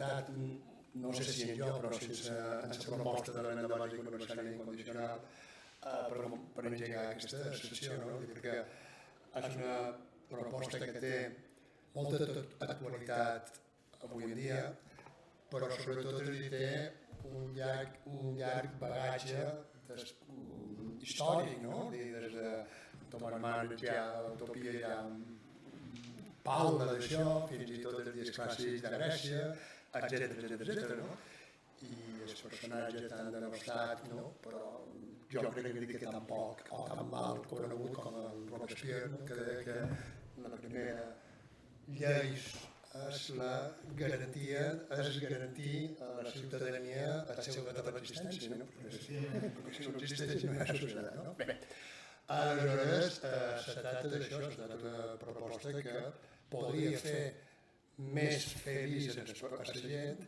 llibertat, no sé si en jo, però sense la proposta de renda bàsica universal i incondicional per engegar aquesta sessió, no? Perquè és una proposta que té molta actualitat avui en dia, però sobretot té un llarg bagatge històric, no? Des de Thomas Mann ja l'utopia ja parla d'això, fins i tot els dies clàssics de Grècia, etcètera, no? I el personatge tan denostat, no? Però jo crec que tampoc, o tan mal conegut com el Robespierre, que deia que la primera llei és garantir a la ciutadania el seu dret a l'existència, no? Perquè si no existeix no hi ha societat, no? Bé, aleshores se tracta d'això, es tracta d'una proposta que podria fer més feliç a la gent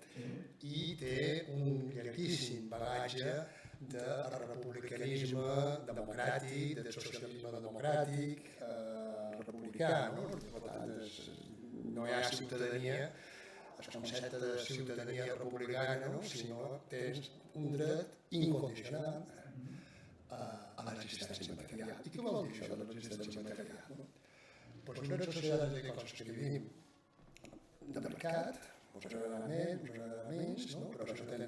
i té un llarguíssim bagatge de republicanisme democràtic, de socialisme democràtic, republicà, no? Per tant, no hi ha ciutadania, el concepte de ciutadania republicana, sinó que tens un dret incondicional a l'existència material. I què vol dir això de l'existència material? Doncs una societat de coses que vivim de mercat, ens agrada més, ens agrada menys, però s'entén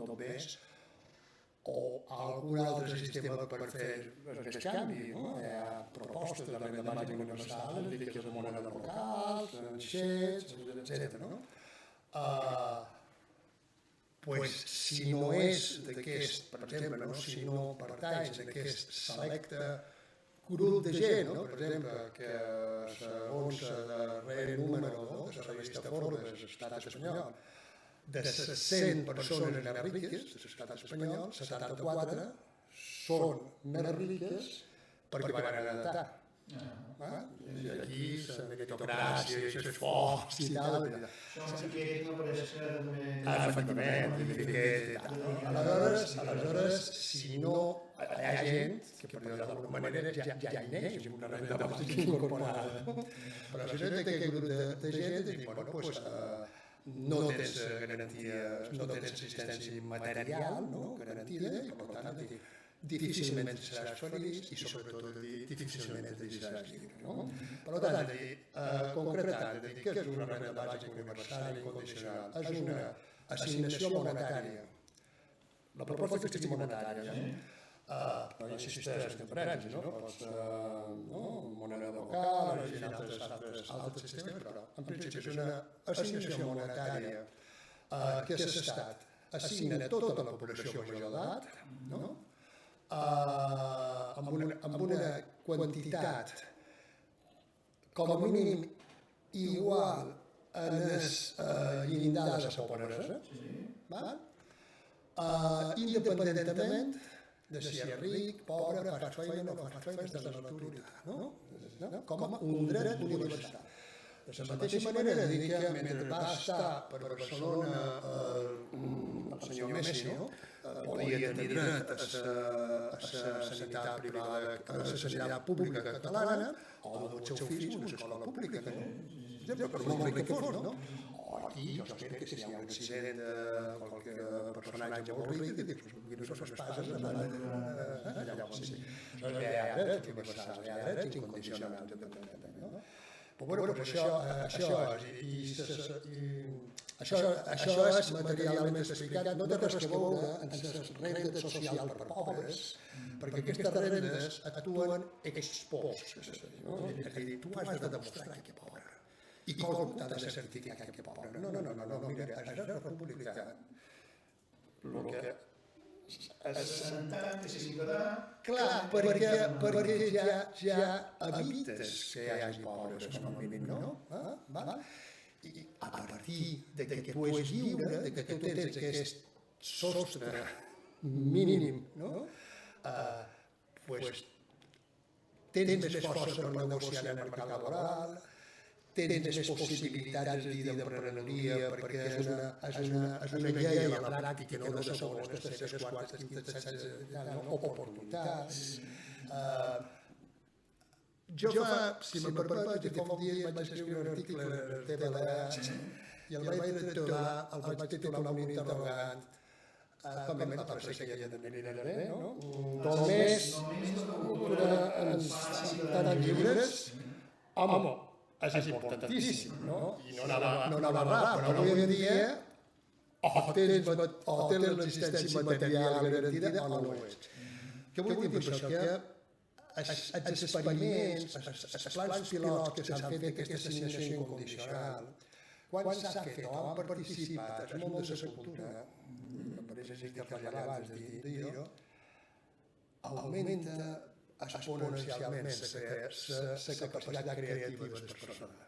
tot bés, o algun altre sistema per fer el canvi. Hi ha propostes de renda bàsica universal, que és moneda local, xets, etcètera. Pues si no és d'aquest, per exemple, si no pertanys d'aquest selecte grup de gent, per exemple, que segons el darrer número de la revista Forbes de l'Estat espanyol, de les 100 persones més riques de l'Estat espanyol, 74 són més riques perquè van heretar. I aquí la meritocràcia i l'esforç i tal. Són que no pareix que també... Efectivament. Aleshores, si no hi ha gent que per dir d'alguna manera ja hi neix amb una renda bàsica incorporada. Però si no té aquest grup de gent, dic, bueno, doncs no tens garantia, no tens assistència material garantida i per tant difícilment seràs feliç i sobretot difícilment et deixaràs lliure. Per tant, concretant, què és una renda bàsica universal i incondicional? És una assignació monetària. La proposta és que sigui monetària. No insisteix en diferències, pot ser moneda local, altres sistemes, però en principi és una assignació monetària que l'Estat assigna a tota la població major d'edat, amb una quantitat com a mínim igual en el llindar de la pobresa, independentment de si és ric, pobre, fas feina o no fas feina, de la naturalitat, com un dret universal. De la mateixa manera, dic que mentre va estar per Barcelona el senyor Messi, podia tenir dret a la sanitat privada, a la sanitat pública catalana, o del seu fill una escola pública, per molt ric que fos, no? O aquí, jo espero que si hi ha un accident de qualque personatge molt ric, dic, quines són les passes allà on sigui. Hi ha drets universals, hi ha drets incondicionals, no? Però això és materialment explicat, no té res a veure amb les rendes socials per pobres, perquè aquestes rendes actuen ex post, és a dir, tu has de demostrar que és pobre, i qualcú t'ha de certificar que és pobre. No, mira, és republicà. El que Assentant que sigui ciutadà... Clar, perquè ja evites que hi hagi pobres, com a mínim, no? I a partir que tu és lliure, que tu tens aquest sostre mínim, doncs tens més força per negociar en el mercat laboral, tens més possibilitats d'emprenedoria perquè és una llei a la pràctica, no de segones, terceres, quartes, quintes, setzenes oportunitats. Jo fa, si me permet, fa un dia vaig escriure un article en el TVLA i el vaig titular un interrogant, com a mínim per ser que hi ha de venir, no? Només cultura ens fan lliures, home, és importantíssim, no? I no anava rar, però avui en dia o tens l'existència material garantida o no ho ets. Què vull dir amb això? Que els experiments, els plans pilots que s'han fet d'aquesta assignació incondicional, quan s'ha fet o han participat el món de la cultura, per exemple, que abans de dir-ho, augmenta exponencialment la capacitat creativa de les persones.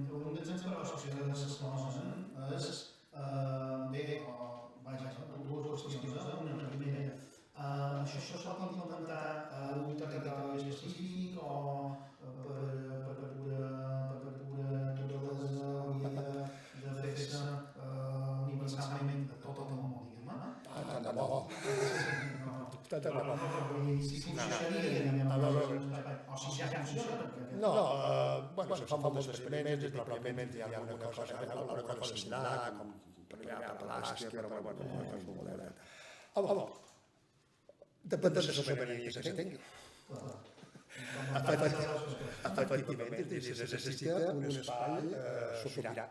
Un dels exemples de la societat de les coneixen és dues qüestions. Una primera, això es pot implementar a un territori específic o per pura naturalesa hauria de fer-se universalment a tot el món, diguem-ne? Tant de bo. Si funcionaria, o si ja funciona. No, se fan molts experiments i probablement hi ha alguna cosa similar, com per l'Àsia, però bueno, no és molt moderat. Home, depèn de la sobirania que se tingui. Efectivament, es necessita un espai sobirà,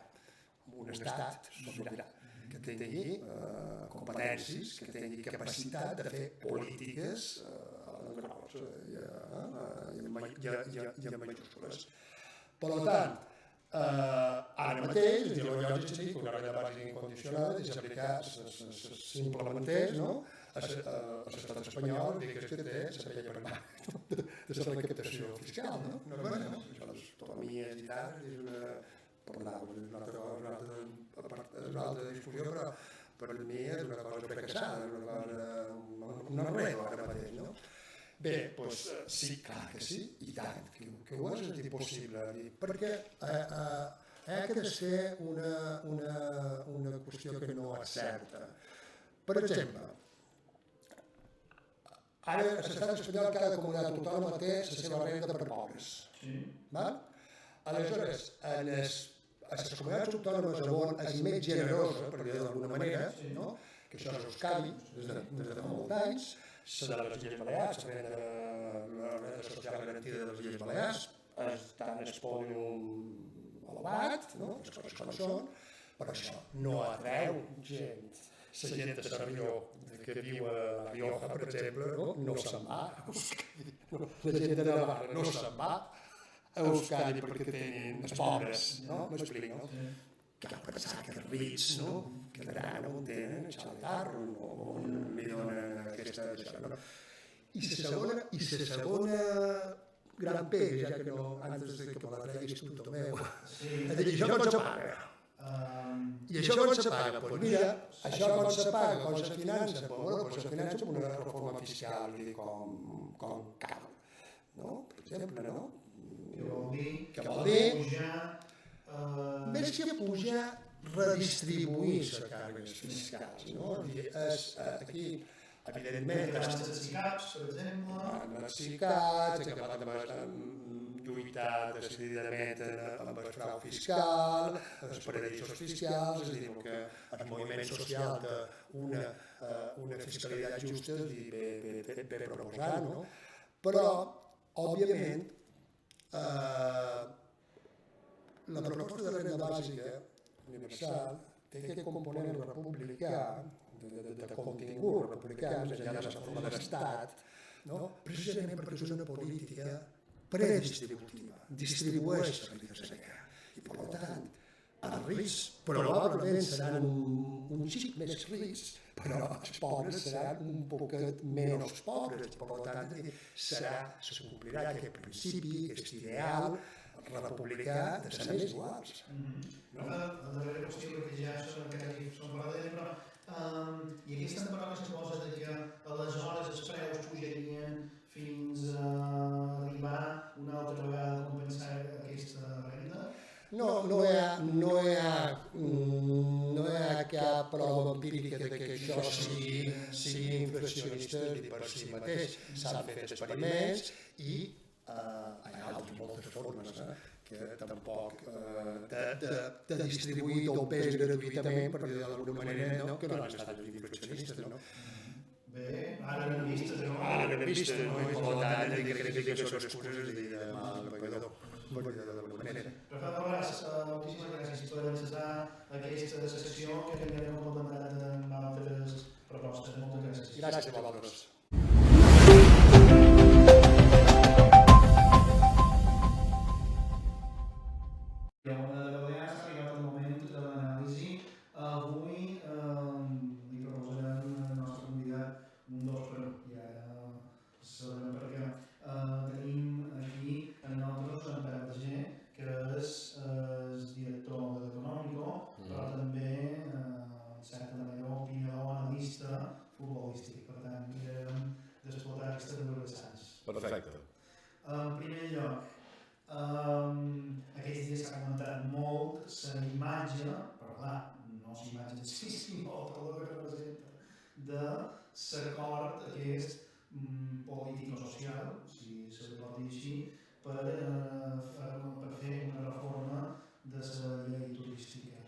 un estat sobirà, que tingui competències, que tingui capacitat de fer polítiques i en majúscules. Per tant, ara mateix, el lògic seria que una renda bàsica incondicionada s'implementés a l'estat espanyol, digues que té la vella permana de la recaptació fiscal. Les autonomies i tal, és una altra discussió, però per mi és una cosa fracassada, una regla ara mateix. Bé, doncs sí, clar que sí, i tant, que ho és impossible, perquè ha de ser una qüestió que no és certa. Per exemple, ara a l'estat espanyol cada comunitat autònoma té la seva renda per pobres. Aleshores, a les comunitats autònomes on és més generosa, per dir-ho d'alguna manera, que això és Euskadi, des de fa molts anys, la de les Illes Balears, la renda social garantida de les Illes Balears, estan en el punt elevat, les coses com són, però això no atreu gent. La gent de Sarrió, que viu a La Rioja, per exemple, no se'n va. La gent de Navarra no se'n va a Euskadi perquè tenen els pobres, m'explico, no? Cal pensar que els rics, quedaran on tenen el xalatarro, on li donen aquesta... I la segona gran pega, ja que no, antes de que me la treguis tu, Tomeu, és dir, això com se paga? I això com se paga? Doncs mira, això com se paga, com se finança? Doncs se finança amb una reforma fiscal, com cal, per exemple, no? Què vol dir? Més que pujar, redistribuir les càrregues fiscals. Aquí, evidentment, els CICAPs, per exemple. Els CICAPs, que van lluitar decididament amb el frau fiscal, els paradisos fiscals, és a dir, que el moviment social d'una fiscalitat justa ve proposant, però, òbviament, la proposta de renda bàsica universal té aquest component republicà, de contingut republicà, més enllà de la forma de l'Estat, precisament perquè és una política predistributiva, distribueix la riquesa. I, per tant, els rics probablement seran un xic més rics, però els pobres seran un poquet menys pobres. Per tant, se complirà aquest principi, aquest ideal republicà de ser més iguals. La darrera qüestió que ja són parades, però i aquesta temporada que se posa que aleshores els preus pujarien fins a arribar una altra vegada a compensar aquesta renda? No hi ha cap prova empírica que això sigui inflacionista per si mateix. S'han fet experiments i hi ha moltes formes que tampoc de distribuir el pes gratuïtament, per dir d'alguna manera, no? Que no han estat infraccionistes, no? Bé, ara n'hem vist, Ara n'hem vist, no? I per tant, crec que són excuses de mal pagador, per dir d'alguna manera. Rafael Borràs, moltíssimes gràcies per encetar aquesta sessió que canviarem complementat amb altres propostes. Moltes gràcies. Gràcies a vosaltres. De Balears ha arribat el moment de l'anàlisi. Avui li proposarem al nostre convidat un 2 per 1. I ara sabrem per què. Tenim aquí amb nosaltres en Pere Berger, que és director d'Econòmico, però també, en certa manera, opinador, analista futbolístic. Per tant, mirarem d'explotar aquestes dues vessants. Perfecte. En primer lloc, aquests dies s'ha comentat molt la imatge, però clar, no l'imatge en si, sinó tot el que representa, de l'acord aquest político-social, si se li pot dir així, per fer una reforma de la llei turística.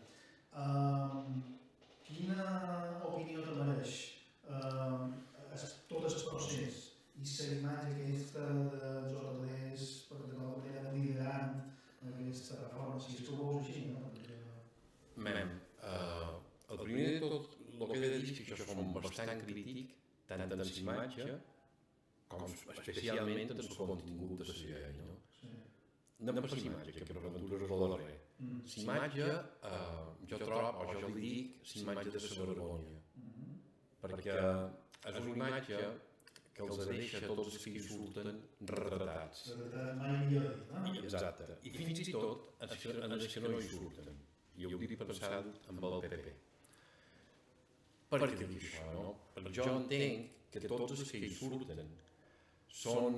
Quina opinió te mereix tot el procés i la imatge aquesta dels hotelers, per d'alguna manera liderant aquesta reforma, si és que ho veus així, no? El primer de tot, el que he de dir és que jo som bastant crític tant en la imatge com especialment en el contingut de la llei, no? No per la imatge, que per aventura és el darrer. La imatge, jo trobo, o jo li dic, la imatge de la vergonya, perquè és una imatge que els deixa tots els que hi surten retratats. Mai millor dit, no? Exacte. I fins i tot en els que no hi surten. I ho dic pensant amb el PP. Per què dic això, no? Perquè jo entenc que tots els que hi surten són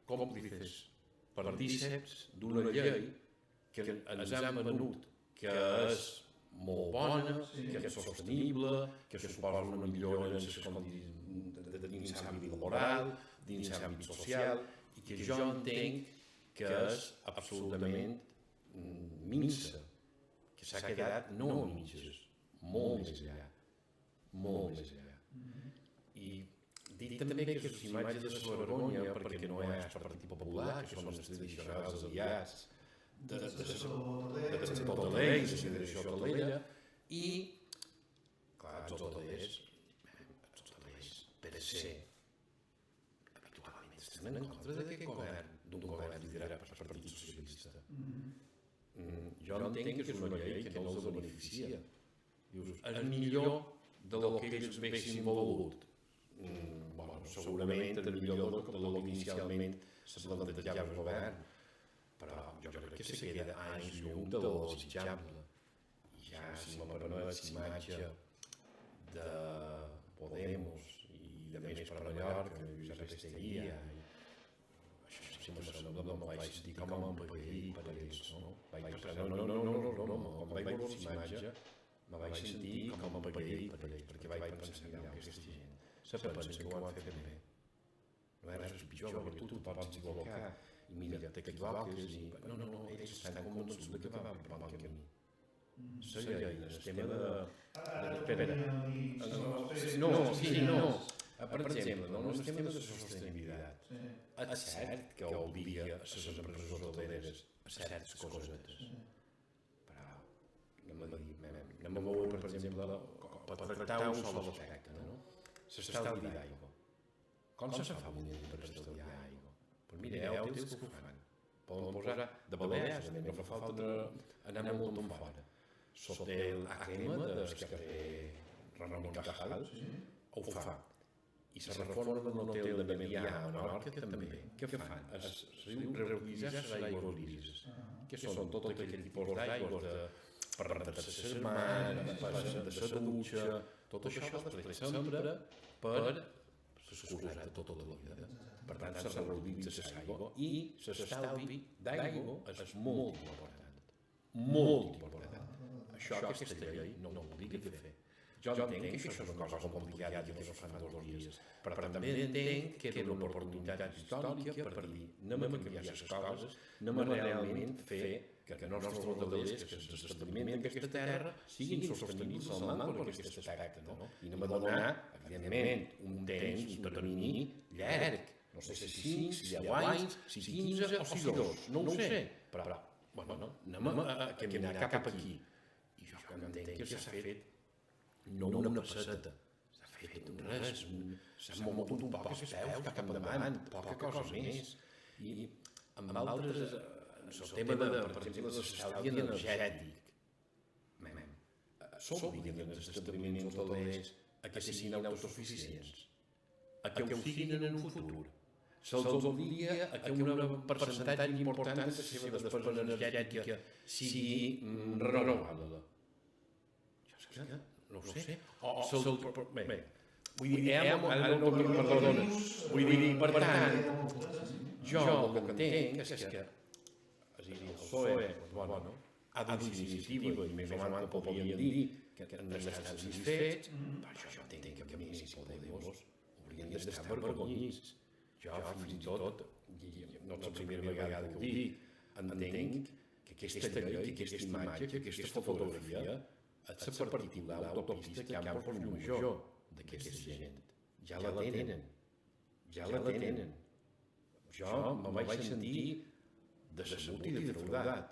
còmplices partíceps d'una llei que ens han venut, que és molt bona, que és sostenible, que suposa una millora en les condicions dins l'àmbit laboral, dins l'àmbit social, i que jo entenc que és absolutament minsa, que s'ha quedat no a mitges, molt més allà, molt més allà. I dic també que és una imatge de la vergonya perquè no és el Partit Popular, que són els tradicionals aliats de sector hoteler i de la federació hotelera, i, clar, els hotelers, per ser, habitualment estem en contra d'aquest govern, d'un govern liderat per el Partit Socialista. Jo entenc que és una llei que no els beneficia. Dius, és millor del que ells haguessin volgut. Segurament és millor del que inicialment se plantejava el govern, però jo crec que se queda anys llum de lo desitjable. I ja, si me permets, l'imatge de Podemos i de més per Mallorca, Josep Esteguia, això sempre no me vaig sentir com a empaperit per ells, no? No, quan vaig veure l'imatge me vaig sentir com a empaperit per ells, perquè vaig pensar, mira, aquesta gent se pensa que ho han fet bé. No és res pitjor, perquè tu pots equivocar i mira, t'equivoques i... No, ells estan convençuts que va per bon camí. La llei, el tema de... Espera. No. Per exemple, el tema de la sostenibilitat. És cert que obliga a les empreses hoteleres a certes cosetes. Però anem a veure, per exemple, per tractar un sol aspecte, no? L'estalvi d'aigua. Com se fa un llei per estalviar aigua? Doncs mira, hi ha hotels que ho fan. Poden posar de Balears, no fa falta anar molt en fora. L'hotel HM del carrer Ramon i Cajal ho fa. I la reforma de l'hotel de Melià a Menorca també. Què fan? Es diu reutilitzar les aigües grises, que són tot aquell tipus d'aigües per rentar les mans, per de la dutxa, tot això després sempre per l'escurçar tota la vida. Per tant, se reutilitza l'aigua i l'estalvi d'aigua és molt important. Molt important. Això aquesta llei no ho obliga a fer. Jo entenc que això és una cosa complicada i que no es fan 2 dies, però també entenc que era una oportunitat històrica per dir anem a canviar les coses, anem a realment fer que els nostres hotelers, que els establiments d'aquesta terra siguin sostenibles al món per aquest aspecte, no? I anem a donar, evidentment, un temps, un termini llarg, no sé si 5, si 10 anys, si 15 o si 2, no ho sé, però, bueno, anem a caminar cap aquí. I jo entenc que s'ha fet no una passeta, s'ha fet res, s'ha mogut un poc els peus cap endavant, poca cosa més. I amb altres, el tema de, per exemple, l'estalvi energètic. S'obliden els establiments hotelers a que siguin autosuficients, a que ho siguin en un futur. Se'ls obliga a que un percentatge important de la seva despesa energètica sigui renovable. Jo és que no ho sé. Bé, vull dir, ara no me perdones. Vull dir, per tant, jo el que entenc és que el PSOE ha de ser iniciativa i més o menys que podríem dir que han d'estar satisfets, però jo entenc que a mi si Podemos haurien d'estar avergonyits. Jo fins i tot, no és la primera vegada que ho dic, entenc que aquesta llei, que aquesta imatge, que aquesta fotografia és la particular autopista que han per Major d'aquesta gent. Ja la tenen. Jo me vaig sentir decebut i defraudat.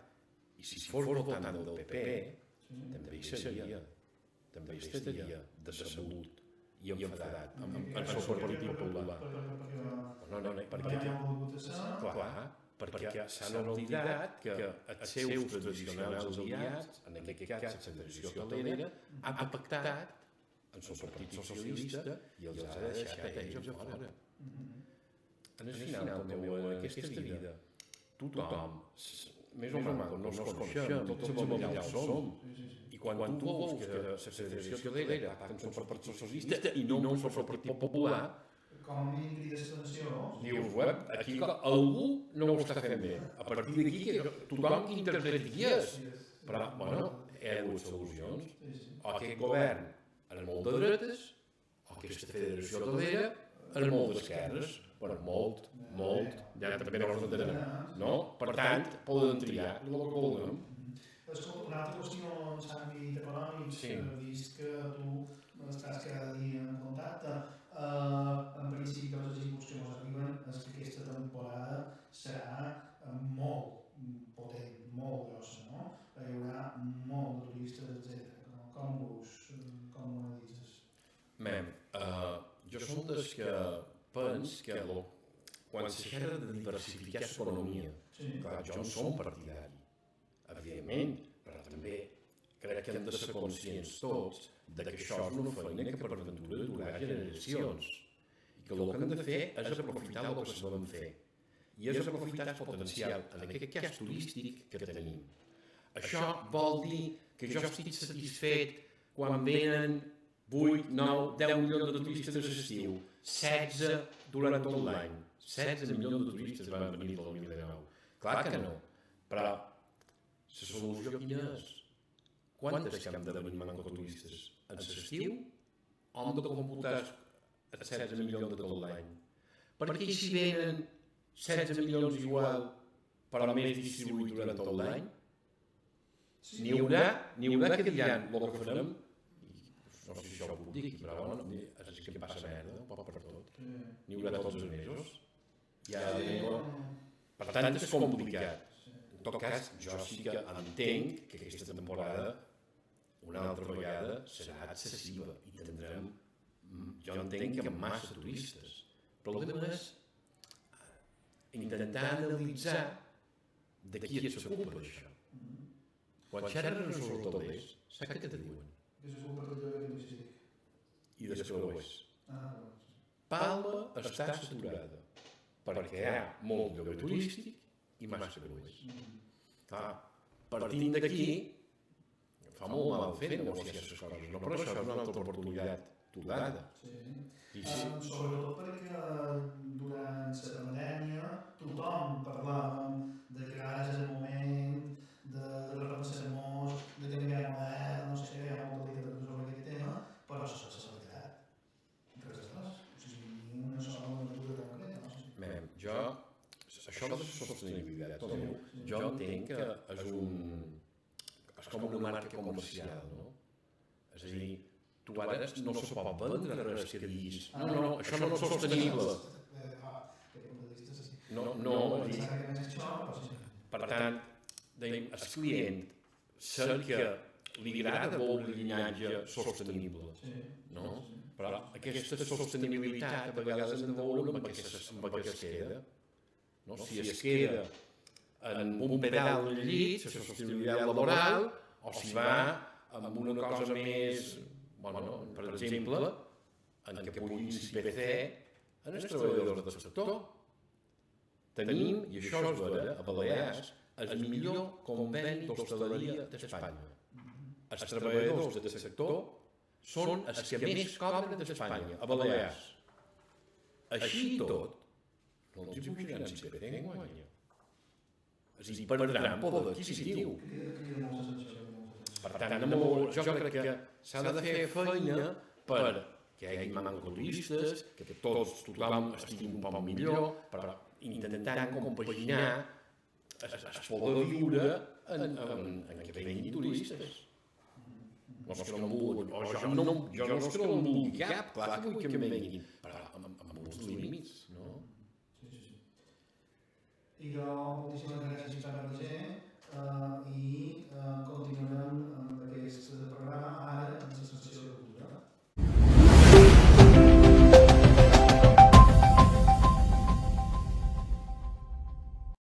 I si fos votant del PP, també hi estaria decebut i enfadat amb el seu partit popular. No, perquè s'han oblidat que els seus tradicionals aliats, en aquest cas la Federació Hotelera, han pactat amb el Partit Socialista i els ha deixat a ells a fora. En el final, també, en aquesta vida, tothom, més o menys, no ens coneixem, tots sabem allà on som. I quan tu veus que la Federació Hotelera pacta amb el Partit Socialista i no amb el Partit Popular, com a mínim crides d'atenció. Dius, aquí algú no ho està fent bé. A partir d'aquí, tothom que interpreti qui és. Però, bueno, hi ha dues solucions. O aquest govern és molt de dretes, o aquesta Federació Hotelera és molt d'esquerres. Bueno, molt, ja també no és de dretes. No? Per tant, poden triar el que vulguem. Escolta, una altra qüestió en l'àmbit econòmic, vist que tu estàs cada dia en contacte, en principi els ajuts que ens arriben és que aquesta temporada serà molt potent, molt grossa, no? Hi haurà molt de turistes, etc. Com ho analitzes? Jo som dels que pens que quan se xerra de diversificar l'economia, clar, jo no som partidari, evidentment, però també crec que hem de ser conscients tots que això és una feina que per ventura durarà generacions i que el que hem de fer és aprofitar el que sabem fer i és aprofitar el potencial, en aquest cas turístic, que tenim. Això vol dir que jo estic satisfet quan venen 8, 9, 10 milions de turistes a l'estiu, 16 durant tot l'any. 16 milions de turistes van venir el 2019. Clar que no, però la solució quina és? Quantes que hem de venir mancoturistes? En l'estiu o hem de computar els 16 milions de tot l'any? Perquè si venen 16 milions igual, però més distribuïts durant tot l'any, n'hi haurà que diran el que farem, no sé si això ho puc dir, però bueno, és que passa merda, un poc per tot. N'hi haurà tots els mesos. Per tant, és complicat. En tot cas, jo sí que entenc que aquesta temporada una altra vegada serà excessiva i tindrem, jo entenc que massa turistes. Però el tema és intentar analitzar de qui es preocupa d'això. Quan xerren els hotelers, saps què te diuen? Que és culpa del lloguer turístic. I dels creuers. Palma està saturada perquè hi ha molt lloguer turístic i massa creuers. Partint d'aquí, fa molt mal fer negociar aquestes coses, no? Però això és una altra oportunitat donada. Sobretot perquè durant la pandèmia tothom parlàvem de que ara és el moment de repensar-nos, de canviar model, no sé, hi ha molta literatura sobre aquest tema, això de la sostenibilitat, jo entenc que és com una marca comercial, no? És a dir, tu ara no se pot vendre res que diguis no, això no és sostenible. No, per tant, el client cerca, li agrada veure el llinatge sostenible, no? Però aquesta sostenibilitat a vegades hem de veure amb què es queda. Si es queda en un pedal del llit, la sostenibilitat laboral, o si va amb una cosa més, per exemple, en què puguin IPC en els treballadors del sector. Tenim, i això és vera, a Balears, el millor conveni d'hostaleria d'Espanya. Els treballadors del sector són els que més cobren d'Espanya, a Balears. Així i tot, no els hi pujaran l'IPC enguany. És a dir, perdran poder adquisitiu. Per tant, jo crec que s'ha de fer feina perquè hi hagi mancoturistes, que tothom estigui un poc millor, però intentant compaginar es poder viure en què vinguin turistes. No és que no em vulguin, o jo no és que no em vulgui cap, clar que vull que em vinguin, però amb uns límits, no? I jo, moltíssimes gràcies per la gent i continuarem amb aquest programa ara en la secció de cultura.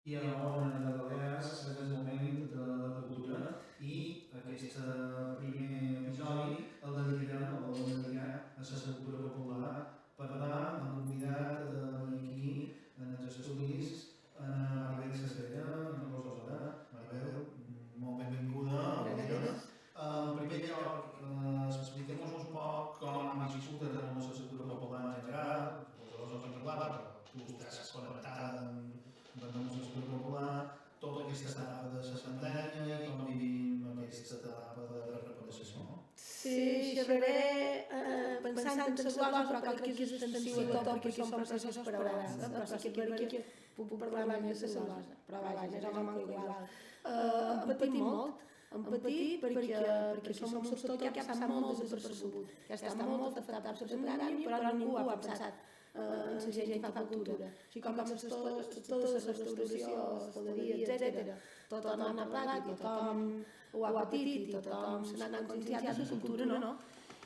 I a l'hora de Balears és el moment de la cultura i aquest primer episodi el dedicarem a la cultura popular parlant amb un convidat de venir aquí en els estudis Maribel Cesarella, una cosa d'hora. Maribel, molt benvinguda. En primer lloc, expliquem-nos un poc com ha viscut el món de la cultura popular en general, els en parlava, però tu estàs connectada amb el món de la cultura popular, tota aquesta etapa de la pandèmia i com vivim aquesta etapa de la recuperació. Sí, xerraré pensant en les coses, però crec que és extensiu a tot perquè són processos paral·lels, però sí que crec que puc parlar més de la cosa, però vaja, més o menys igual. Hem patit molt, hem patit perquè som un sector que ha passat molt desapercebut, que ha estat molt afectat per la pandèmia, però ningú ha pensat en la gent que fa cultura. Així com el sector de la restauració, hostaleria, etc. Tothom ha parlat, tothom ho ha patit i tothom se n'ha conscienciat de la cultura, no?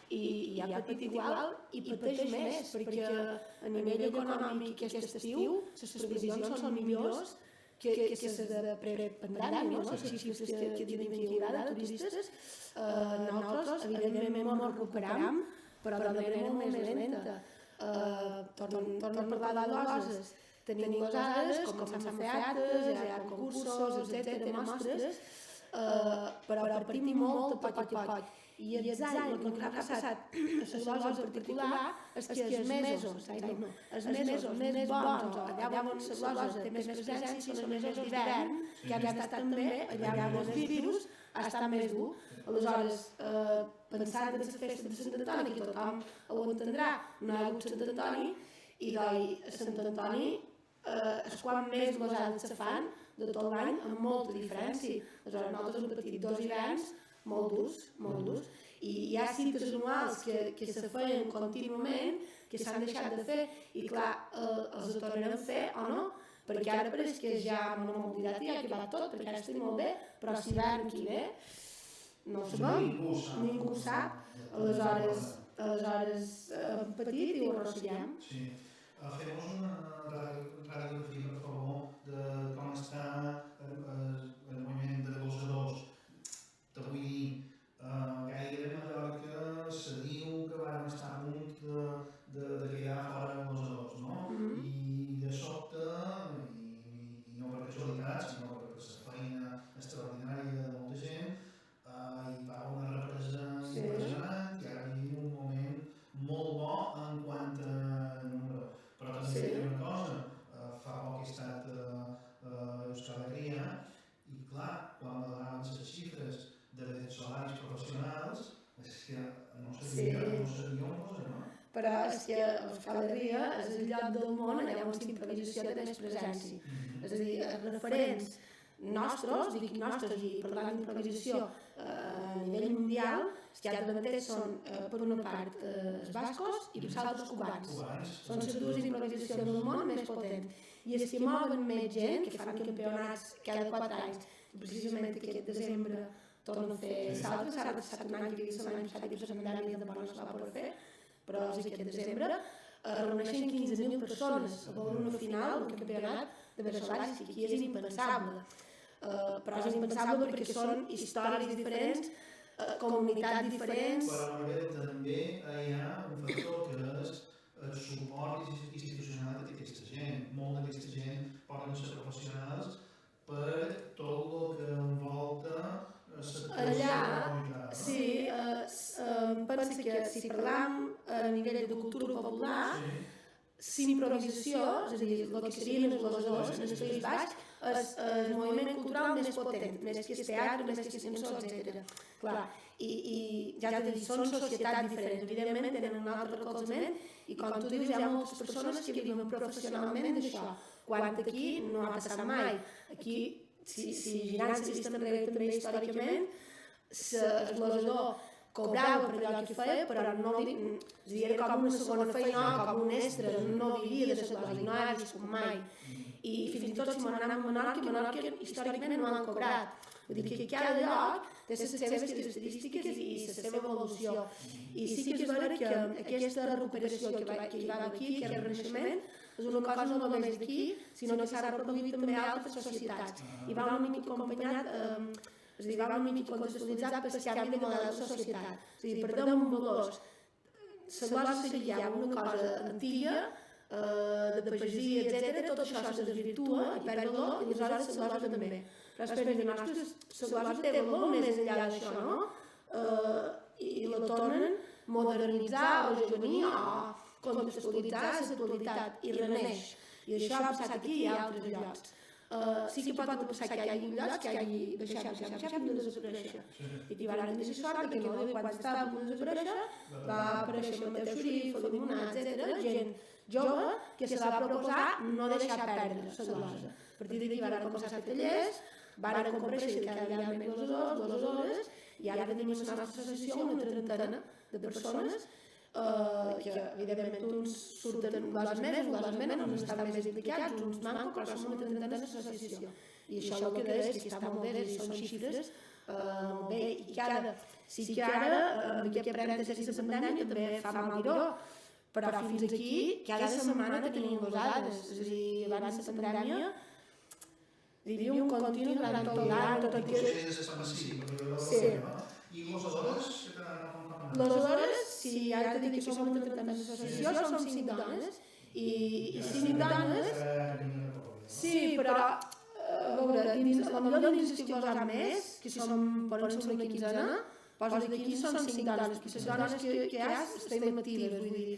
I ha patit igual i pateix més, perquè a nivell econòmic aquest estiu les previsions són millors que les de prepandèmia, no? Les xifres que diuen que hi haurà de turistes. Nosaltres, evidentment, ens recuperam, però de manera molt més lenta. Torno a parlar de coses. Tenim les dades, comencem a fer actes, hi ha concursos, etc., mostres, però partim molt a poc a poc. I els anys, el que ha passat a les coses en particular, és que els mesos més bons, allà on les coses té més presència, són els mesos d'hivern, que han estat també allà on el virus ha estat més dur. Aleshores, pensant en la festa de Sant Antoni, que tothom ho entendrà, no hi ha hagut Sant Antoni, i a Sant Antoni és quan més gosades se fan de tot l'any, amb molta diferència. Aleshores, nosaltres hem patit 2 hiverns molt durs, i hi ha cites anuals que se feien contínuament, que s'han deixat de fer, i clar, els tornarem a fer o no, perquè ara pareix que ja amb una mobilitat ja ha acabat tot, perquè ara estic molt bé, però si l'hivern qui ve, no ho sabem, ningú sap. Aleshores hem patit i ho arrossiguem. Sí. Fem-nos una radiografia, per favor, de com està el moviment de gossadors. Te vull dir, gairebé a Mallorca se diu que van estar a punt de quedar fora els gossadors, no? I de sobte, i no per casualitat, sinó per la feina extraordinària de molta gent, hi va una represa impressionant i ara vivim un moment molt bo en quant a número. Però també diré una cosa, fa poc he estat a Euskal Herria i Euskal Herria és el lloc del món allà on l'improvisació té més presència. És a dir, els referents nostres, dic nostres i parlant d'improvisació a nivell mundial, els que ara mateix són, per una part, els bascos i per l'altra els cubans. Són les dues improvisacions del món més potents. I els que mouen més gent, que fan campionats cada 4 anys, precisament aquest desembre tornen a fer saltes, ara ha passat un any que havia l'any passat i per la pandèmia de no es va poder fer, però és aquest desembre, reuneixen 15.000 persones a veure una final d'un campionat de Veneçolans, que aquí és impensable. Però és impensable perquè són històries diferents, comunitats diferents. Però a nivell també hi ha un factor que és el suport institucional d'aquesta gent. Molta d'aquesta gent poden ser professionals per tot el que envolta allà, sí, pensa que si parlam a nivell de cultura popular, l'improvisació, és a dir, el que serien els glossadors en el País Basc, és el moviment cultural més potent, més que el teatre, més que el cançó, etc. Clar, i ja t'he dit, són societats diferents, evidentment tenen un altre recolzament i com tu dius, hi ha moltes persones que viuen professionalment d'això, quan aquí no ha passat mai. Aquí, si girant la vista enrere també històricament, el glossador cobrava per allò que feia, però no era com una segona feina, com un extra, no vivia de les gloses, no ha viscut mai. I fins i tot si m'han anat a Menorca històricament no han cobrat. Vull dir que cada lloc té les seves característiques i la seva evolució. I sí que és vera que aquesta recuperació que hi va aquí, aquest renaixement, és una cosa no només d'aquí, sinó que s'ha reproduït també a altres societats. I va una mica acompanyat, és a dir, va una mica contextualitzat per el canvi de model de societat. És a dir, perdem un valors. La glosa seria una cosa antiga, de pagesia, etc. Tot això se desvirtua i perd valor, i aleshores la glosa també. Però després diuen, ostres, la glosa té valor més enllà d'això, no? I la tornen a modernitzar, a rejuvenir, a contextualitzar l'actualitat i reneix. I això ha passat aquí i a altres llocs. Sí que pot passar que hi hagi llocs que hi hagi deixat de desaparèixer. I que van dir la sort que no, quan estava a punt de desaparèixer, va aparèixer Mateu Xurif, Felip Monat, etc. Gent jove que se va proposar no deixar perdre la glosa. A partir d'aquí van començar a fer tallers, van comparèixer cada vegada més glossadors, i ara tenim a la nostra associació una trentena de persones que evidentment uns surten gloses menys, uns estan més implicats, uns manco, però som una trentena de l'associació. I això el que deia és que està molt bé, són xifres molt bé, i que ara, sí que ara, amb aquest parèntesi de pandèmia també fa mal dir-ho, però fins aquí cada setmana tenim glosades, és a dir, abans de la pandèmia hi havia un continu durant tot l'any, tot el que... Sí. I glossadores? Glossadores, sí, ara t'he dit que som una trentena d'associació, som 5 dones, i 5 dones... Sí, però, a veure, potser dins els glosars més, que poden ser una quinzena, posa de 15 són 5 dones, que les dones que hi ha estem actives, vull dir,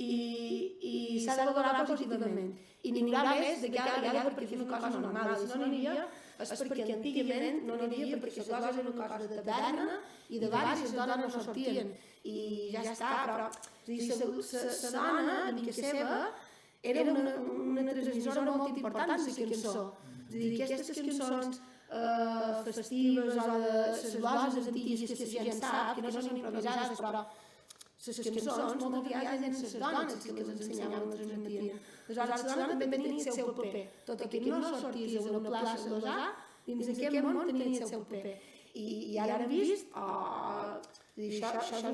i s'ha de valorar positivament. I n'hi haurà més de cada vegada perquè és una cosa normal. Si no n'hi havia, és perquè antigament no n'hi havia, perquè la glosa era una cosa de taverna i de bar i les dones no sortien. I ja està, però la dona, de mica seva, era una transmissora molt important de la cançó. És a dir, aquestes cançons festives o de les gloses antigues que la gent sap, que no són improvisades, però les cançons molt aviat eren les dones que les ensenyaven, les transmetien. Aleshores, les dones també tenien el seu paper. Tot i que no sorties a una plaça a glosar, dins d'aquest món tenien el seu paper. I ara hem vist, això és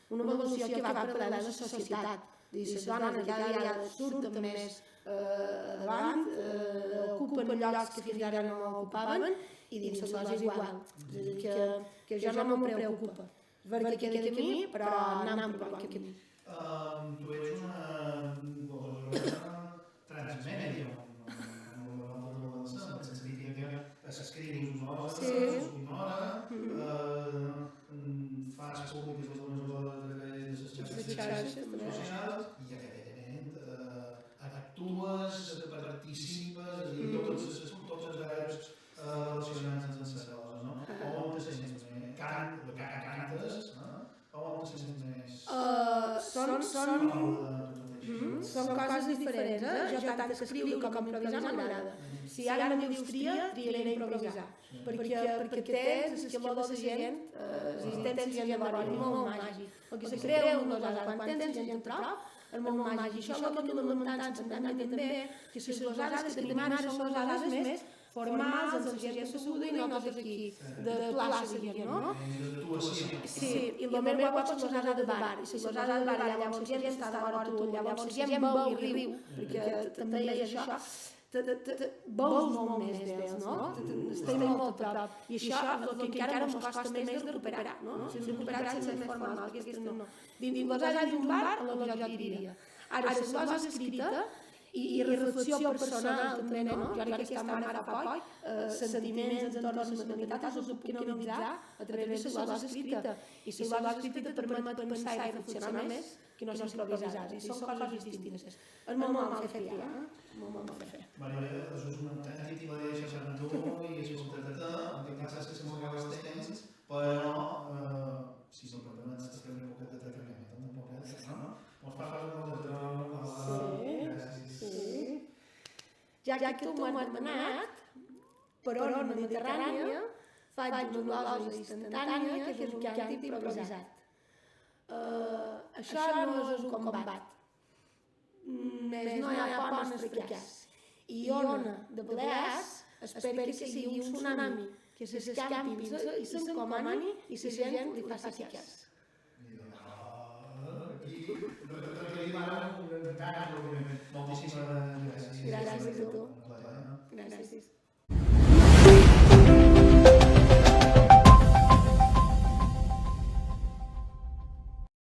una evolució que va paral·lela a la societat. Les dones cada vegada surten més davant, ocupen llocs que fins ara no ocupaven, i dins la glosa és igual. És a dir, que això no me preocupa. Perquè queda camí, però anem per bon camí. Tu ets una transmèdia, en el sentit que s'escrius una hora, fas públiques algunes hores a través de les xarxes socials i evidentment actues, participes i tots els verbs relacionats amb les coses, no? On te sents més? Cantes, on te sents més? Són són coses diferents, Jo tant escriure com improvisar m'agrada. Si ara me dius tria, triaré improvisar. Perquè tens el que de la gent, tens gent de vora, és molt màgic. El que se creu en nosaltres, quan tens gent a prop, és molt màgic. Això és el que lamentant també, que les gosades que tenim ara són gosades més formals, amb la gent asseguda i nosaltres aquí, de plaça, no? Sí, i el meu guapo és la gosada de bar, i la gosada de bar, llavors la gent està de vora tu, llavors la gent veu i riu, perquè també és això, veus molt més d'ells, no? Estem molt a prop, i això és el que encara ens costa més de recuperar, no? Si ens recuperar sense més formals, aquestes no. Dins la gosada d'un bar, a la jo diria. Ara, la gosada escrita, i reflexió personal també, no? Jo ara que aquesta mare fa poc, sentiments entorn a la maternitat els puc canalitzar a través de la gosada escrita. I la gosada escrita permet pensar i reflexionar més que no s'improvisar. I són coses distintes. És molt mal fer, molt mal fer. Vale, és un tècnic i la deixes en tu i és un tatata, en aquest cas és que s'ho acaba els temps, però si se'l permets estem una poqueta de tractament, tampoc és, no? Mos parles molt de Sí. Ja que tu m'has demanat, per ona mediterrània, faig una losa instantània, que és un cant improvisat. Això no és un combat. Més no hi ha por en el fracàs. I ona de Balears espera que sigui un tsunami, que s'escampi i s'encomani i la gent li faci cas. Moltíssimes gràcies. Gràcies a tu.